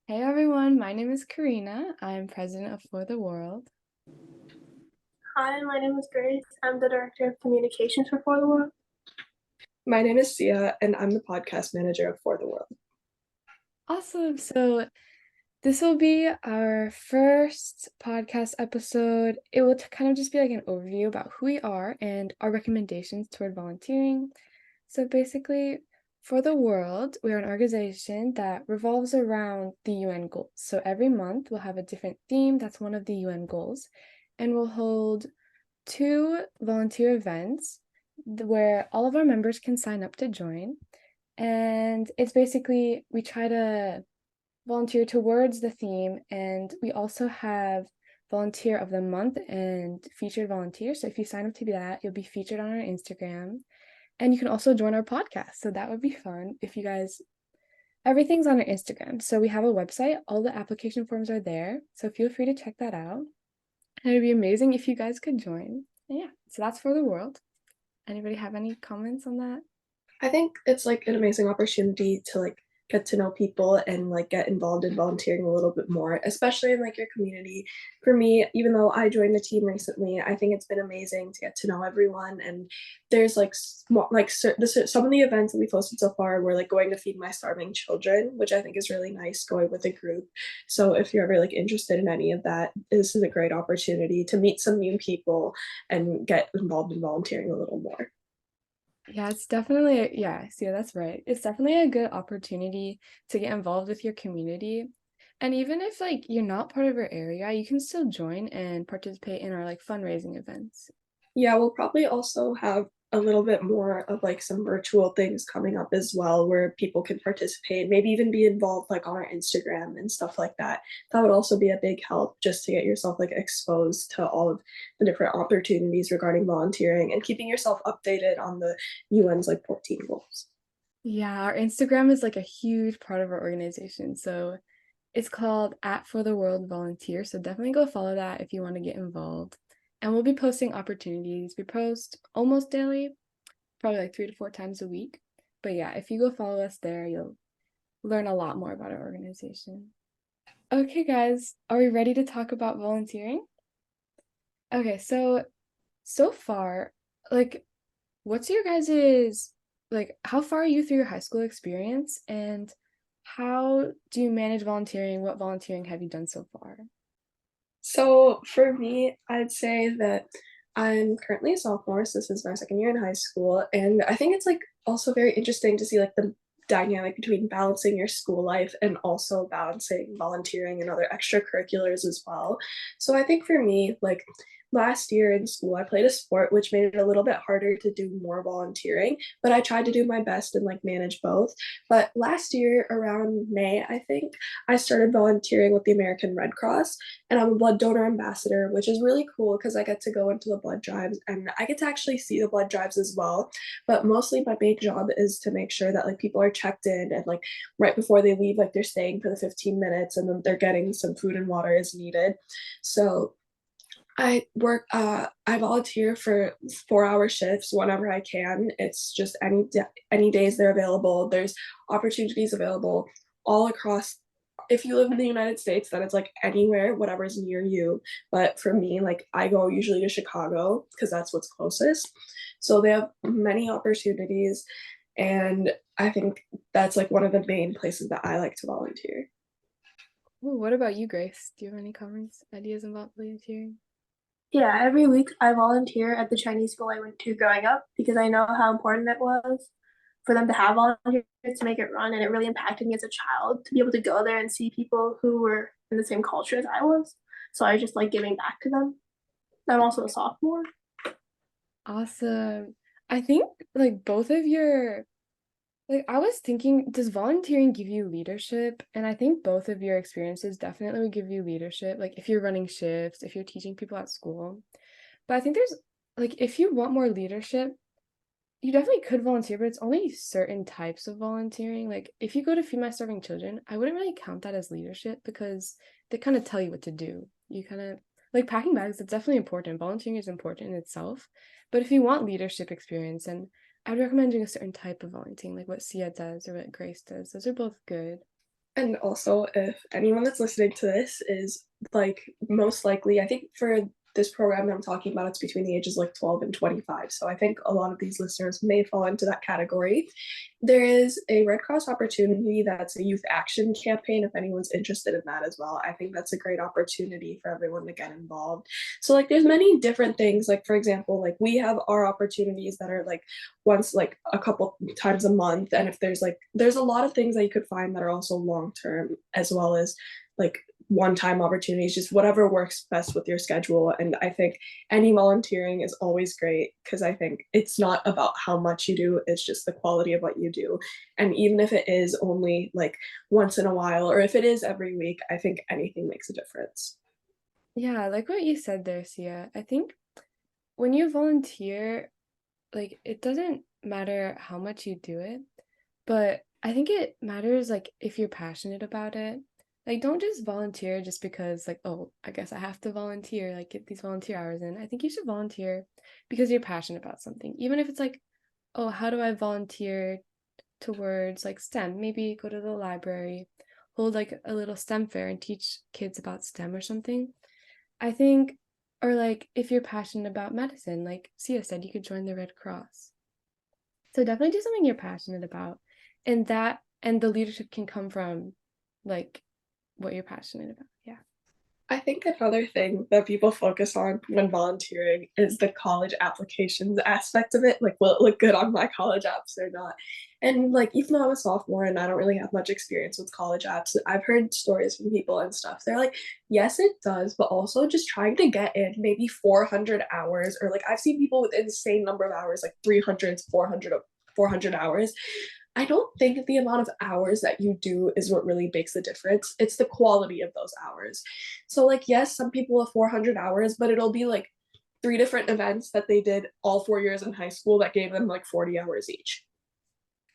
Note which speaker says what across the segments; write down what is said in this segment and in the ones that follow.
Speaker 1: Hey everyone, my name is Karina. I'm president of For the World.
Speaker 2: Hi, my name is Grace. I'm the Director of Communications for the World.
Speaker 3: My name is Sia, and I'm the podcast manager of For the World.
Speaker 1: Awesome. So this will be our first podcast episode. It will kind of just be like an overview about who we are and our recommendations toward volunteering. So basically, For the World, we're an organization that revolves around the UN goals. So every month we'll have a different theme that's one of the UN goals, and we'll hold two volunteer events where all of our members can sign up to join. And it's basically we try to volunteer towards the theme, and we also have volunteer of the month and featured volunteer. So if you sign up to be that, you'll be featured on our Instagram. And you can also join our podcast. So that would be fun if you guys everything's on our Instagram. So we have a website, all the application forms are there. So feel free to check that out. And it'd be amazing if you guys could join. And yeah, so that's For the World. Anybody have any comments on that?
Speaker 3: I think it's like an amazing opportunity to get to know people and get involved in volunteering a little bit more, especially in your community. For me, even though I joined the team recently, I think it's been amazing to get to know everyone. And there's some of the events that we've hosted so far were like going to feed my starving children, which I think is really nice going with a group. So if you're ever interested in any of that, this is a great opportunity to meet some new people and get involved in volunteering a little more.
Speaker 1: Yeah, it's definitely, yeah, see, that's right. It's definitely a good opportunity to get involved with your community. And even if you're not part of your area, you can still join and participate in our fundraising events.
Speaker 3: Yeah, we'll probably also have a little bit more of some virtual things coming up as well where people can participate, maybe even be involved on our Instagram and stuff like that. That would also be a big help just to get yourself exposed to all of the different opportunities regarding volunteering and keeping yourself updated on the UN's 14 goals.
Speaker 1: Yeah, our Instagram is like a huge part of our organization. So it's called at For the World Volunteer. So definitely go follow that if you want to get involved. And we'll be posting opportunities. We post almost daily, probably like 3 to 4 times a week. But yeah, if you go follow us there, you'll learn a lot more about our organization. Okay, guys, are we ready to talk about volunteering? Okay, so far, like, what's your guys's how far are you through your high school experience, and how do you manage volunteering? What volunteering have you done so far?
Speaker 3: So for me, I'd say that I'm currently a sophomore, so this is my second year in high school, and I think it's also very interesting to see the dynamic between balancing your school life and also balancing volunteering and other extracurriculars as well. So I think for me, last year in school, I played a sport, which made it a little bit harder to do more volunteering, but I tried to do my best and manage both. But last year around May, I think, I started volunteering with the American Red Cross, and I'm a blood donor ambassador, which is really cool because I get to go into the blood drives and I get to actually see the blood drives as well. But mostly my main job is to make sure that people are checked in and right before they leave, they're staying for the 15 minutes and then they're getting some food and water as needed. So I volunteer for 4 hour shifts whenever I can. It's just any days they're available. There's opportunities available all across. If you live in the United States, then it's anywhere, whatever's near you. But for me, I go usually to Chicago because that's what's closest. So they have many opportunities, and I think that's one of the main places that I like to volunteer.
Speaker 1: Ooh, what about you, Grace? Do you have any comments, ideas about volunteering?
Speaker 2: Yeah, every week I volunteer at the Chinese school I went to growing up because I know how important it was for them to have volunteers to make it run, and it really impacted me as a child to be able to go there and see people who were in the same culture as I was. So I just like giving back to them. I'm also a sophomore.
Speaker 1: Awesome. I think both of your I was thinking, does volunteering give you leadership? And I think both of your experiences definitely would give you leadership, like if you're running shifts, if you're teaching people at school. But I think there's if you want more leadership, you definitely could volunteer, but it's only certain types of volunteering. Like if you go to Feed My Starving Children, I wouldn't really count that as leadership because they kind of tell you what to do. You kind of packing bags, it's definitely important. Volunteering is important in itself. But if you want leadership experience, and I'd recommend doing a certain type of volunteering, like what Sia does or what Grace does. Those are both good.
Speaker 3: And also, if anyone that's listening to this is like most likely, I think for this program that I'm talking about, it's between the ages like 12 and 25. So I think a lot of these listeners may fall into that category. There is a Red Cross opportunity that's a youth action campaign. If anyone's interested in that as well, I think that's a great opportunity for everyone to get involved. So like there's many different things. Like for example, like we have our opportunities that are like once like a couple times a month, and if there's a lot of things that you could find that are also long term as well as like one time opportunities, just whatever works best with your schedule. And I think any volunteering is always great because I think it's not about how much you do, it's just the quality of what you do. And even if it is only like once in a while or if it is every week, I think anything makes a difference.
Speaker 1: Yeah, I like what you said there, Sia. I think when you volunteer, like it doesn't matter how much you do it, but I think it matters like if you're passionate about it. Like don't just volunteer just because like, oh, I guess I have to volunteer, like get these volunteer hours in. I think you should volunteer because you're passionate about something. Even if it's like, oh, how do I volunteer towards like STEM? Maybe go to the library, hold like a little STEM fair and teach kids about STEM or something. I think, or like if you're passionate about medicine, like Sia said, you could join the Red Cross. So definitely do something you're passionate about. And the leadership can come from like what you're passionate about. Yeah.
Speaker 3: I think another thing that people focus on when volunteering is the college applications aspect of it. Like, will it look good on my college apps or not? And like, even though I'm a sophomore and I don't really have much experience with college apps, I've heard stories from people and stuff. They're like, yes, it does, but also just trying to get in maybe 400 hours, or like I've seen people with insane number of hours, like 300, 400 hours. I don't think the amount of hours that you do is what really makes the difference. It's the quality of those hours. So, like, yes, some people have 400 hours, but it'll be like three different events that they did all 4 years in high school that gave them like 40 hours each.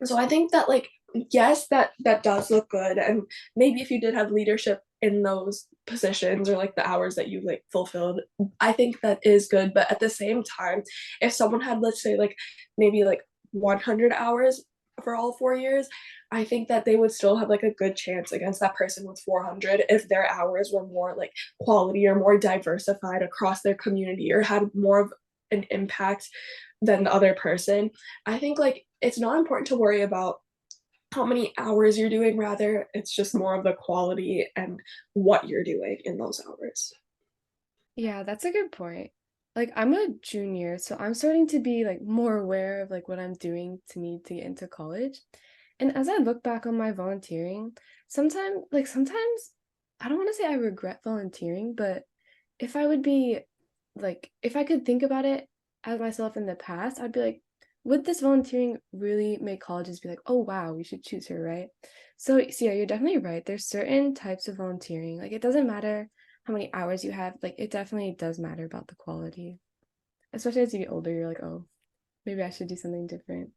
Speaker 3: So I think that like yes, that does look good, and maybe if you did have leadership in those positions or like the hours that you like fulfilled, I think that is good. But at the same time, if someone had, let's say, like maybe like 100 hours for all 4 years, I think that they would still have like a good chance against that person with 400 if their hours were more like quality or more diversified across their community or had more of an impact than the other person. I think like it's not important to worry about how many hours you're doing, rather, it's just more of the quality and what you're doing in those hours.
Speaker 1: Yeah, that's a good point. Like I'm a junior, so I'm starting to be like more aware of like what I'm doing to need to get into college. And as I look back on my volunteering, sometimes I don't want to say I regret volunteering, but if I would be like if I could think about it as myself in the past, I'd be like, would this volunteering really make colleges be like, oh wow, we should choose her, right? So yeah, you're definitely right. There's certain types of volunteering. Like it doesn't matter how many hours you have, like it definitely does matter about the quality. Especially as you get older, you're like, oh, maybe I should do something different.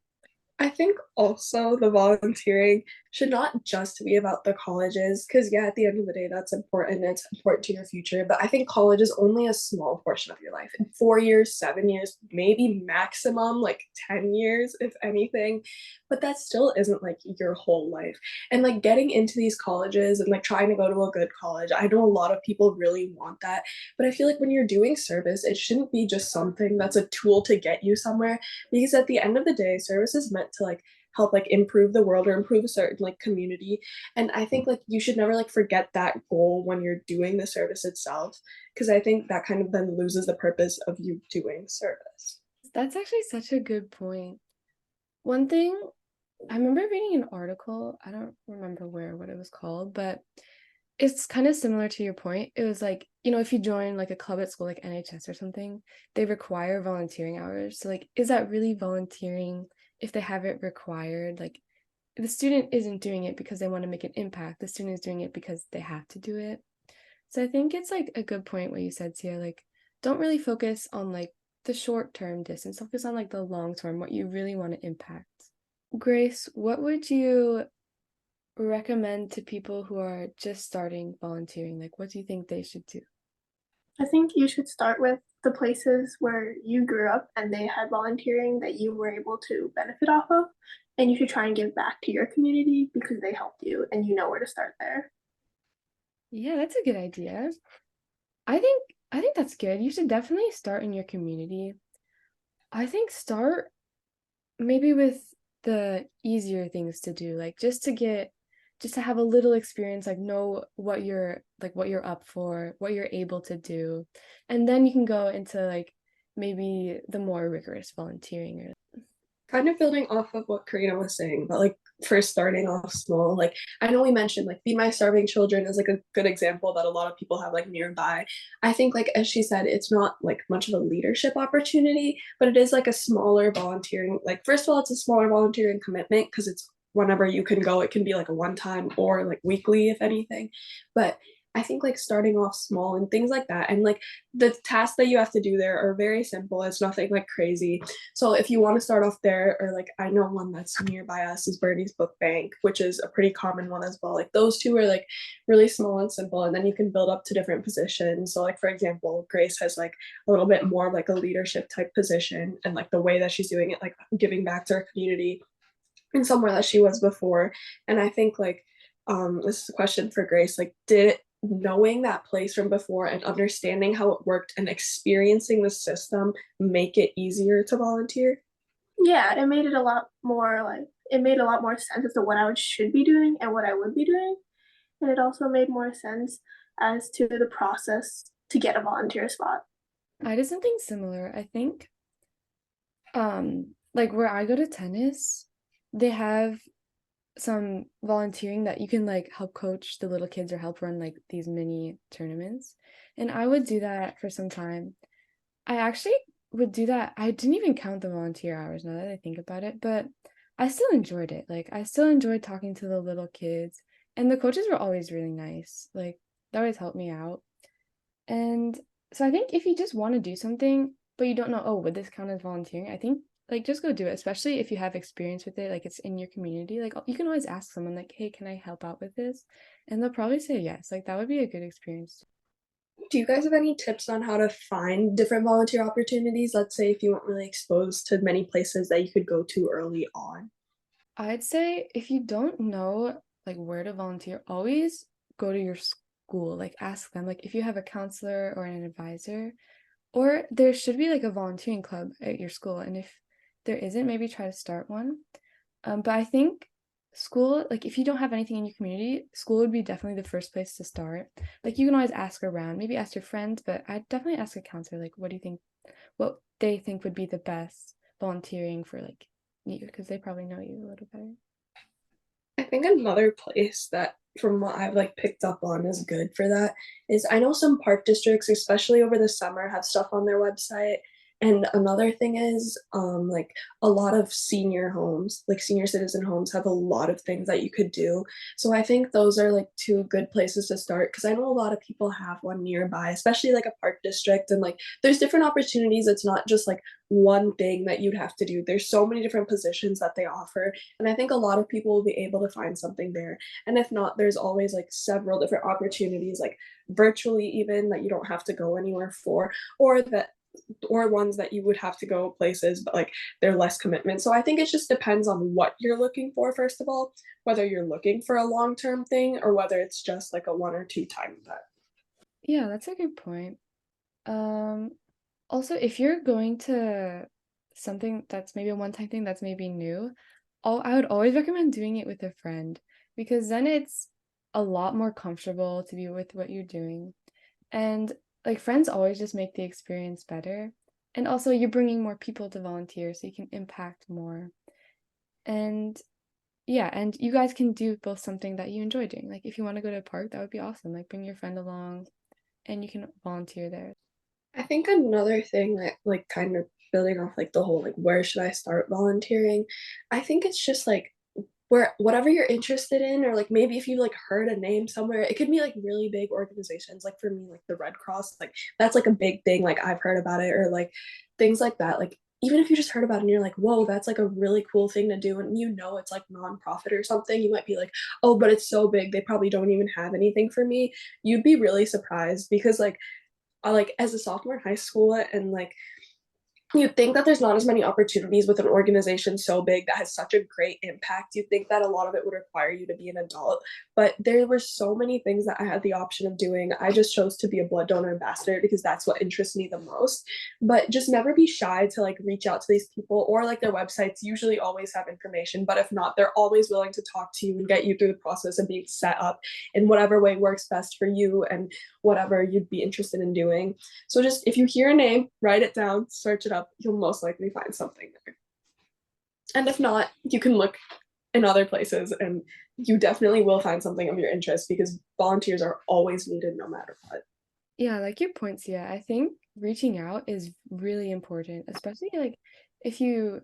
Speaker 3: I think also the volunteering should not just be about the colleges, because yeah, at the end of the day, that's important. It's important to your future. But I think college is only a small portion of your life. In 4 years, 7 years, maybe maximum like 10 years, if anything. But that still isn't like your whole life. And like getting into these colleges and like trying to go to a good college, I know a lot of people really want that. But I feel like when you're doing service, it shouldn't be just something that's a tool to get you somewhere, because at the end of the day, service is meant to like help like improve the world or improve a certain like community. And I think like you should never like forget that goal when you're doing the service itself, because I think that kind of then loses the purpose of you doing service.
Speaker 1: That's actually such a good point. One thing I remember reading an article, I don't remember where what it was called, but it's kind of similar to your point. It was like, if you join like a club at school like NHS or something, they require volunteering hours. So like is that really volunteering if they have it required? Like the student isn't doing it because they want to make an impact. The student is doing it because they have to do it. So I think it's like a good point what you said, Sia, like don't really focus on like the short term distance. Focus on like the long term, what you really want to impact. Grace, what would you recommend to people who are just starting volunteering? Like, what do you think they should do?
Speaker 2: I think you should start with the places where you grew up and they had volunteering that you were able to benefit off of. And you should try and give back to your community because they helped you and you know where to start there.
Speaker 1: Yeah, that's a good idea. I think I think that's good. You should definitely start in your community. I think start maybe with the easier things to do, like just to have a little experience, like know what you're up for, what you're able to do. And then you can go into like maybe the more rigorous volunteering or
Speaker 3: Kind of building off of what Karina was saying, but like first starting off small. Like I know we mentioned like Feed My Starving Children is like a good example that a lot of people have like nearby. I think like as she said, it's not like much of a leadership opportunity, but it is like a smaller volunteering. Like first of all, it's a smaller volunteering commitment because it's whenever you can go. It can be like a one time or like weekly, if anything. But I think like starting off small and things like that, and like the tasks that you have to do there are very simple. It's nothing like crazy. So if you want to start off there, or like I know one that's nearby us is Bernie's Book Bank, which is a pretty common one as well. Like those two are like really small and simple, and then you can build up to different positions. So like for example, Grace has like a little bit more of like a leadership type position, and like the way that she's doing it, like giving back to her community in somewhere that she was before. And I think like this is a question for Grace. Like, did knowing that place from before and understanding how it worked and experiencing the system make it easier to volunteer?
Speaker 2: Yeah, it made it a lot more like it made a lot more sense as to what should be doing and what I would be doing. And it also made more sense as to the process to get a volunteer spot.
Speaker 1: I did something similar. I think like where I go to tennis, they have some volunteering that you can like help coach the little kids or help run like these mini tournaments. And I would do that for some time. I actually would do that. I didn't even count the volunteer hours now that I think about it, but I still enjoyed it. Like I still enjoyed talking to the little kids, and the coaches were always really nice. Like they always helped me out. And so I think if you just want to do something, but you don't know, oh, would this count as volunteering? I think like just go do it, especially if you have experience with it, like it's in your community. Like you can always ask someone like, "Hey, can I help out with this?" And they'll probably say yes. Like that would be a good experience.
Speaker 3: Do you guys have any tips on how to find different volunteer opportunities? Let's say if you weren't really exposed to many places that you could go to early on.
Speaker 1: I'd say if you don't know like where to volunteer, always go to your school. Like ask them like if you have a counselor or an advisor, or there should be like a volunteering club at your school. And if there isn't, maybe try to start one. But I think school, like if you don't have anything in your community, school would be definitely the first place to start. Like you can always ask around, maybe ask your friends, but I'd definitely ask a counselor, like what do you think, what they think would be the best volunteering for like you, because they probably know you a little better.
Speaker 3: I think another place that from what I've like picked up on is good for that is I know some park districts, especially over the summer, have stuff on their website. And another thing is like a lot of senior homes, like senior citizen homes have a lot of things that you could do. So I think those are like two good places to start because I know a lot of people have one nearby, especially like a park district and like there's different opportunities. It's not just like one thing that you'd have to do. There's so many different positions that they offer and I think a lot of people will be able to find something there. And if not, there's always like several different opportunities, like virtually even that you don't have to go anywhere for, or that or ones that you would have to go places, but like they're less commitment. So I think it just depends on what you're looking for, first of all, whether you're looking for a long-term thing or whether it's just like a one or two time event.
Speaker 1: Yeah, that's a good point. Um, Also, if you're going to something that's maybe a one-time thing that's maybe new, I would always recommend doing it with a friend because then it's a lot more comfortable to be with what you're doing. And like friends always just make the experience better. And also you're bringing more people to volunteer so you can impact more. And yeah, and you guys can do both something that you enjoy doing. Like if you want to go to a park, that would be awesome. Like bring your friend along and you can volunteer there.
Speaker 3: I think another thing that like kind of building off like the whole like where should I start volunteering? I think it's just like where whatever you're interested in or like maybe if you like heard a name somewhere it could be like really big organizations like for me like the Red Cross like that's like a big thing like I've heard about it or like things like that like even if you just heard about it and you're like whoa that's like a really cool thing to do and you know it's like nonprofit or something you might be like oh but it's so big they probably don't even have anything for me you'd be really surprised because like like as a sophomore in high school, and like you'd think that there's not as many opportunities with an organization so big that has such a great impact. You'd think that a lot of it would require you to be an adult, but there were so many things that I had the option of doing. I just chose to be a blood donor ambassador because that's what interests me the most. But just never be shy to like reach out to these people, or like their websites usually always have information, but if not, they're always willing to talk to you and get you through the process of being set up in whatever way works best for you and whatever you'd be interested in doing. So just if you hear a name, write it down, search it up. You'll most likely find something there. And if not, you can look in other places and you definitely will find something of your interest because volunteers are always needed no matter what.
Speaker 1: Yeah, like your points, yeah. I think reaching out is really important, especially like if you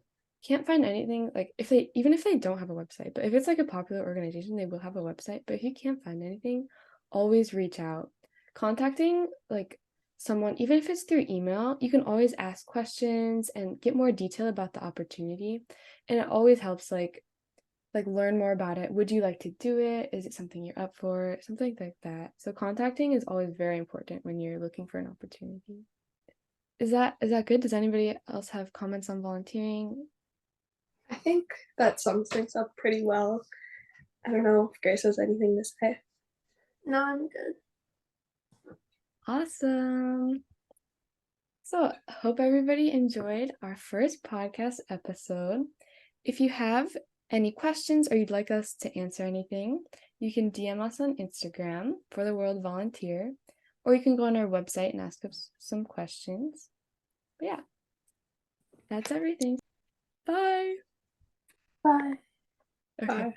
Speaker 1: can't find anything, like if they even if they don't have a website, but if it's like a popular organization, they will have a website. But if you can't find anything, always reach out. Contacting like someone, even if it's through email, you can always ask questions and get more detail about the opportunity. And it always helps like learn more about it. Would you like to do it? Is it something you're up for? Something like that. So contacting is always very important when you're looking for an opportunity. Is that good? Does anybody else have comments on volunteering?
Speaker 3: I think that sums things up pretty well. I don't know if Grace has anything to say.
Speaker 2: No, I'm good.
Speaker 1: Awesome. So hope everybody enjoyed our first podcast episode. If you have any questions or you'd like us to answer anything, you can DM us on Instagram for the World Volunteer, or you can go on our website and ask us some questions. But yeah, that's everything. Bye.
Speaker 2: Bye.
Speaker 1: Okay.
Speaker 3: Bye.